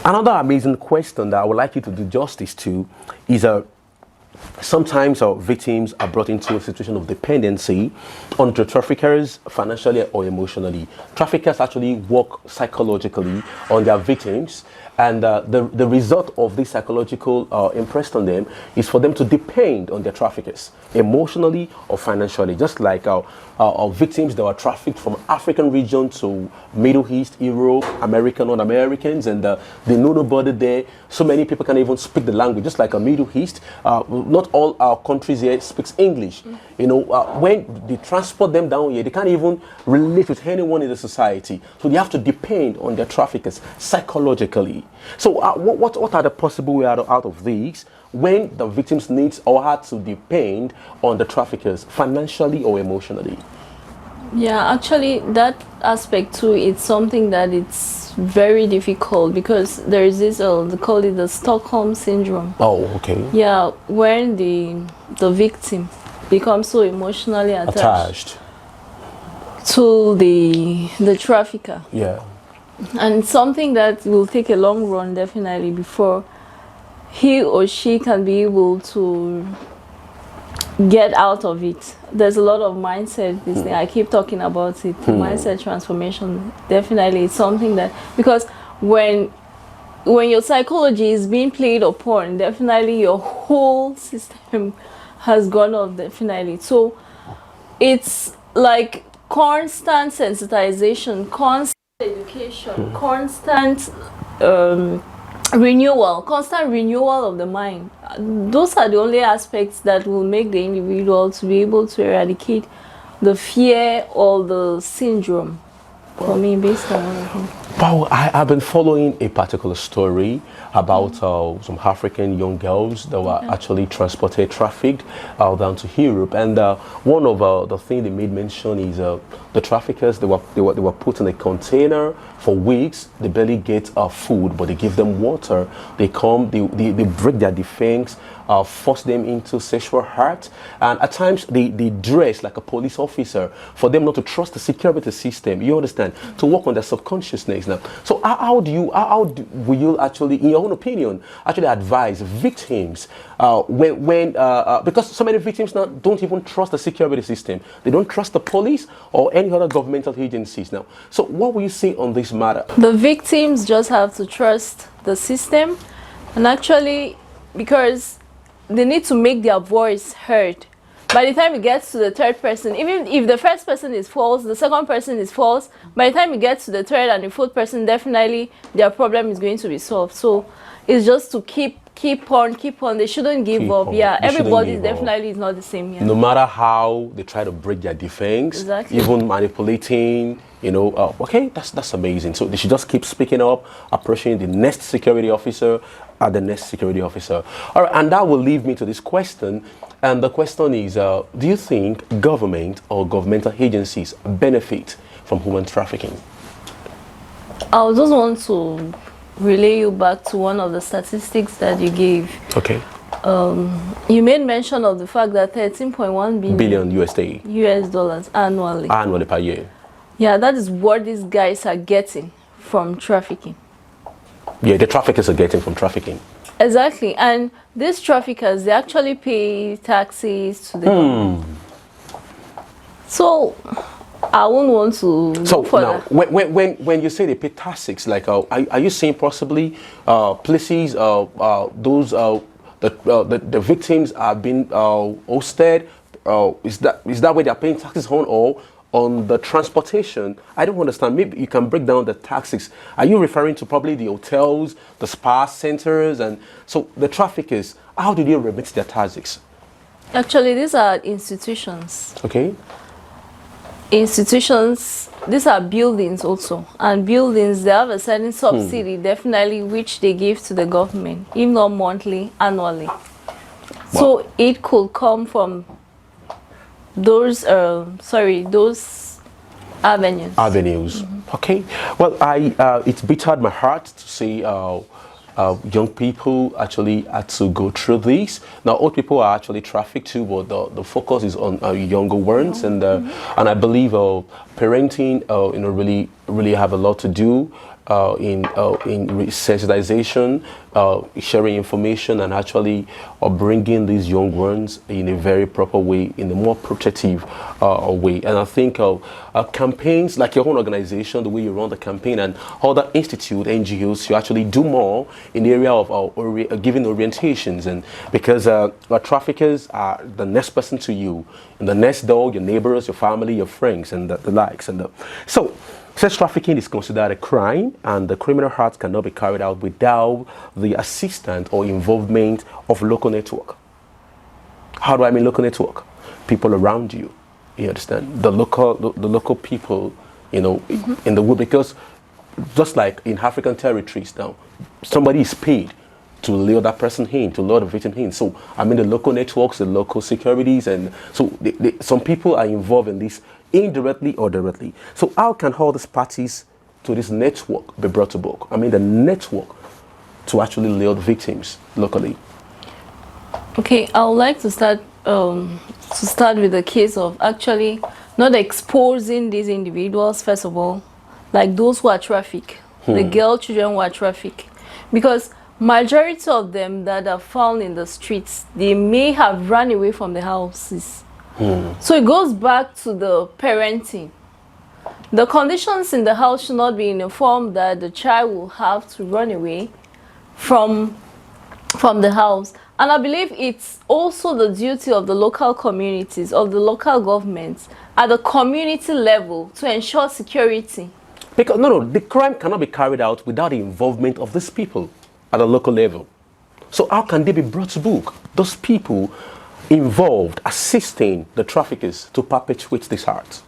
Another amazing question that I would like you to do justice to is sometimes our victims are brought into a situation of dependency on the traffickers financially or emotionally. Traffickers actually work psychologically on their victims, and the result of this psychological impressed on them is for them to depend on their traffickers emotionally or financially, just like our victims that were trafficked from African region to Middle East, Europe, American, non-Americans, and they know nobody there. So many people can't even speak the language, just like a Middle East. Not all our countries here speaks English. You know, when they transport them down here, they can't even relate with anyone in the society. So they have to depend on their traffickers psychologically. So what are the possible ways out of these when the victims needs or had to depend on the traffickers financially or emotionally? Yeah, actually that aspect too, it's something that it's very difficult because there is this they call it the Stockholm syndrome. Oh, okay. Yeah, when the victim becomes so emotionally attached to the trafficker. Yeah. And something that will take a long run definitely before he or she can be able to get out of it. There's a lot of mindset, this thing I keep talking about it, mindset transformation. Definitely it's something that, because when your psychology is being played upon, definitely your whole system has gone off, definitely. So it's like constant sensitization, constant education, constant constant renewal of the mind. Those are the only aspects that will make the individual to be able to eradicate the fear or the syndrome. For me, based on what I think. Wow, I've been following a particular story about some African young girls that were actually trafficked down to Europe, and one of the things they made mention is the traffickers. They were put in a container for weeks. They barely get food, but they give them water. They come, they break their defense, force them into sexual act, and at times they dress like a police officer for them not to trust the security system. You understand? To work on their subconsciousness now. So how will you actually, in your own opinion, actually advise victims because so many victims now don't even trust the security system. They don't trust the police or any other governmental agencies now. So what will you say on this matter? The victims just have to trust the system, and actually, because they need to make their voice heard. By the time it gets to the third person, even if the first person is false, the second person is false, by the time it gets to the third and the fourth person, definitely their problem is going to be solved. So it's just to keep on. They shouldn't give up. Yeah, everybody definitely is not the same. Yeah. No matter how they try to break their defense, even manipulating, you know, okay, that's amazing. So they should just keep speaking up, approaching the next security officer, the next security officer. All right, and that will lead me to this question. And the question is, do you think government or governmental agencies benefit from human trafficking? I just want to relay you back to one of the statistics that you gave. Okay. You made mention of the fact that 13.1 billion US dollars annually. Annually per year. Yeah, that is what these guys are getting from trafficking. Yeah, the traffickers are getting from trafficking. Exactly, and these traffickers, they actually pay taxes to the government. So I wouldn't want to. So now, when you say they pay taxes, like, are you saying possibly places those the victims are being hosted? Is that where they're paying taxes on, or on the transportation? I don't understand. Maybe you can break down the taxes. Are you referring to probably the hotels, the spa centers, and so the traffickers? How do they remit their taxes? Actually, these are institutions. Okay. Institutions. These are buildings also, and buildings, they have a certain subsidy, definitely, which they give to the government, if not monthly, annually. Wow. So it could come from those those avenues. Okay, well, it bittered my heart to see young people actually had to go through this. Now old people are actually trafficked too, but the focus is on younger ones, and I believe parenting really have a lot to do in sensitization, sharing information, and actually bringing these young ones in a very proper way, in a more protective way. And I think campaigns like your own organization, the way you run the campaign, and other institute, NGOs, you actually do more in the area of giving orientations, and because traffickers are the next person to you, and the next door, your neighbors, your family, your friends, and the likes. So sex trafficking is considered a crime, and the criminal act cannot be carried out without the assistance or involvement of local network. How do I mean local network? People around you. You understand? The local people, in the wood, because just like in African territories now, somebody is paid to lure that person in, to lure the victim in. So I mean the local networks, the local securities, and so some people are involved in this indirectly or directly. So how can all these parties to this network be brought to book? I mean the network to actually lure the victims locally. Okay, I would like to start with the case of actually not exposing these individuals first of all, like those who are trafficked, the girl children who are trafficked, because majority of them that are found in the streets, they may have run away from the houses. So it goes back to the parenting. The conditions in the house should not be in a form that the child will have to run away from the house. And I believe it's also the duty of the local communities, of the local governments, at the community level to ensure security. Because the crime cannot be carried out without the involvement of these people at a local level. So how can they be brought to book? Those people involved assisting the traffickers to perpetuate this act.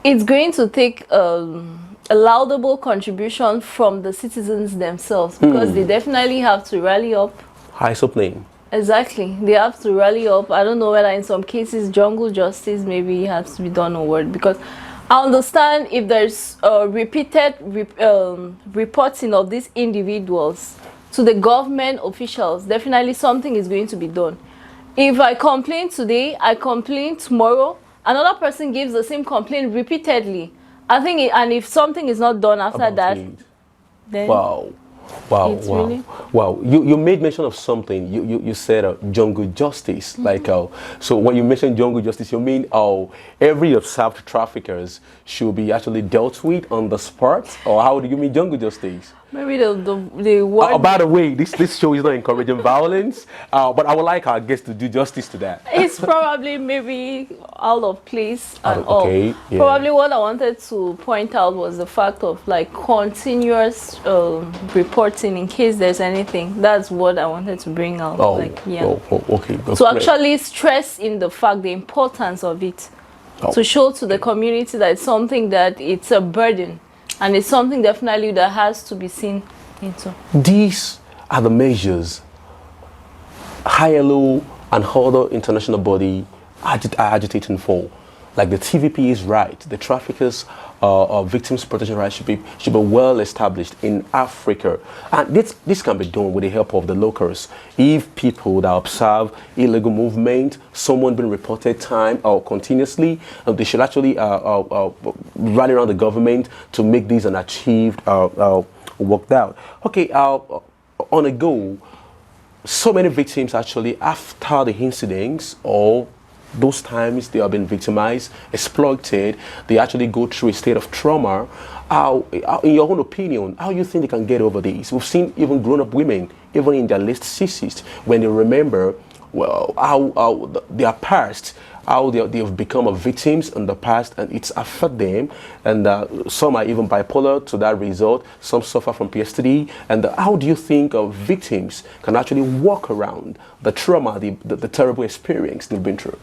It's going to take a laudable contribution from the citizens themselves, because they definitely have to rally up. Eyes opening. Exactly. They have to rally up. I don't know whether in some cases jungle justice maybe has to be done or what, because I understand if there's repeated reporting of these individuals to the government officials, definitely something is going to be done. If I complain today, I complain tomorrow, another person gives the same complaint repeatedly. I think, and if something is not done after that, then wow. Really? Wow. You made mention of something. You said jungle justice. Like so when you mention jungle justice, you mean every observed traffickers should be actually dealt with on the spot, or how do you mean jungle justice? Maybe the word. By the way, this show is not encouraging violence, but I would like our guests to do justice to that. It's probably maybe out of place and all. Okay, yeah. Probably what I wanted to point out was the fact of like continuous reporting in case there's anything. That's what I wanted to bring out. Okay. That's so great. actually stress in the fact, the importance of it, to show to the community that it's something that it's a burden. And it's something definitely that has to be seen into. These are the measures ILO and other international bodies are agitating for. Like the TVP is right. The traffickers victims protection rights should be well established in Africa. And this can be done with the help of the locals. If people that observe illegal movement, someone being reported time or continuously, they should actually rally around the government to make this an achieved worked out. Okay, on a go, so many victims actually after the incidents or those times they have been victimized, exploited, they actually go through a state of trauma. In your own opinion, how do you think they can get over this? We've seen even grown-up women, even in their late 60s, when they remember, well, how their past, how they have become victims in the past, and it's affected them, and some are even bipolar to that result, some suffer from PTSD, and how do you think victims can actually walk around the trauma, the terrible experience they've been through?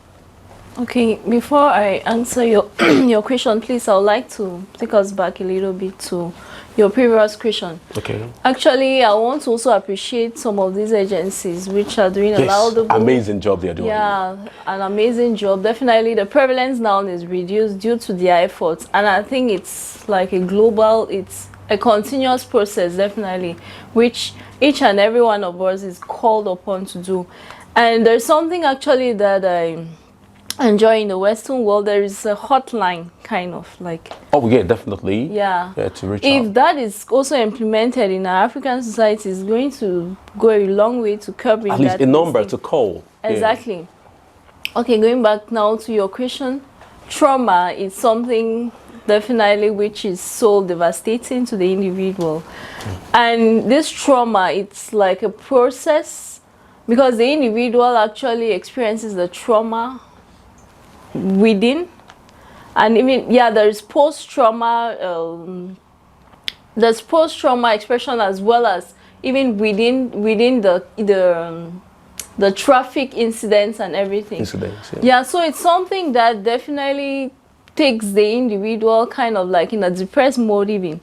Okay, before I answer your your question, please, I would like to take us back a little bit to your previous question. Okay. Actually, I want to also appreciate some of these agencies which are doing a laudable, amazing job they're doing. Yeah, an amazing job. Definitely, the prevalence now is reduced due to their efforts, and I think it's like a global, it's a continuous process, definitely, which each and every one of us is called upon to do. And there's something actually that enjoy in the Western world, there is a hotline kind of like. Oh yeah, definitely. Yeah. To reach If out. that is also implemented in our African society, it's going to go a long way to curbing At least that a number mistake. to call. Yeah. Exactly. Okay, going back now to your question, trauma is something definitely which is so devastating to the individual. And this trauma, it's like a process because the individual actually experiences the trauma within. And even, yeah, there's post-trauma expression as well as even within the traffic incidents and everything. Incidents, yeah. Yeah, so it's something that definitely takes the individual kind of like in a depressed mode even.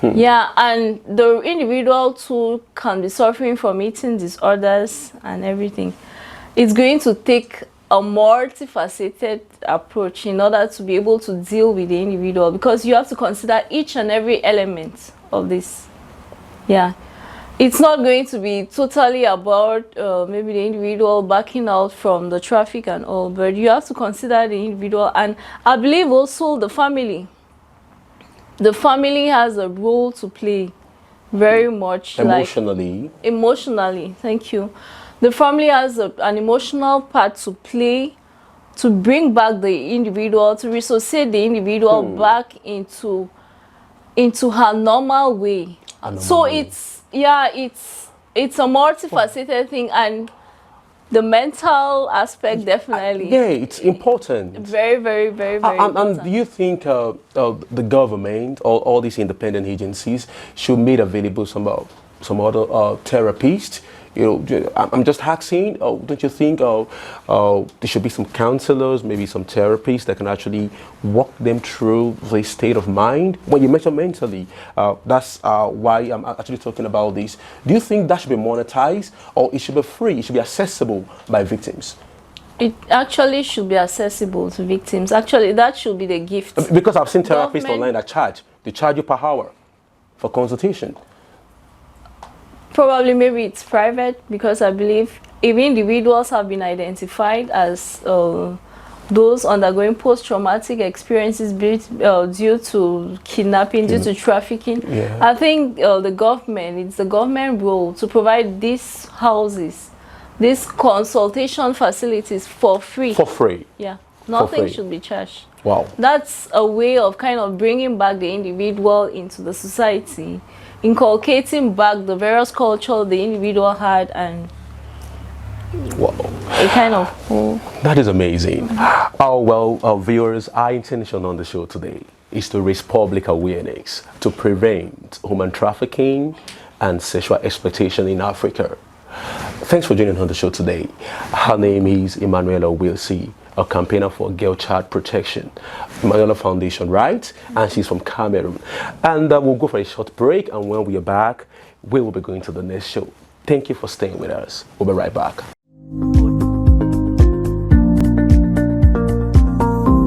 Yeah, and the individual too can be suffering from eating disorders and everything. It's going to take a multifaceted approach in order to be able to deal with the individual because you have to consider each and every element of this. Yeah. It's not going to be totally about maybe the individual backing out from the traffic and all, but you have to consider the individual, and I believe also the family. The family has a role to play very much. Emotionally. Like, emotionally, thank you. The family has an emotional part to play to bring back the individual, to resuscitate the individual back into her normal way. It's a multifaceted thing, and the mental aspect definitely. Yeah, it's important. Very, very, very, very important. And do you think the government or all these independent agencies should make available some other therapists? You know, I'm just asking. Don't you think there should be some counselors, maybe some therapists that can actually walk them through the state of mind? When you mention mentally, that's why I'm actually talking about this. Do you think that should be monetized, or it should be free? It should be accessible by victims? It actually should be accessible to victims. Actually, that should be the gift. Because I've seen therapists online that they charge you per hour for consultation. Probably maybe it's private because I believe if individuals have been identified as those undergoing post-traumatic experiences due to kidnapping, due to trafficking, yeah. I think it's the government role to provide these houses, these consultation facilities for free. For free? Yeah, nothing free. should be charged. Wow. That's a way of kind of bringing back the individual into the society, inculcating back the various culture the individual had, and wow, a kind of that is amazing. Oh well, our viewers, our intention on the show today is to raise public awareness to prevent human trafficking and sexual exploitation in Africa. Thanks for joining on the show today. Her name is Emanuela Wilsey, a campaigner for girl child protection, Emanuela Foundation, right? And she's from Cameroon. And we'll go for a short break, and when we are back, we will be going to the next show. Thank you for staying with us. We'll be right back.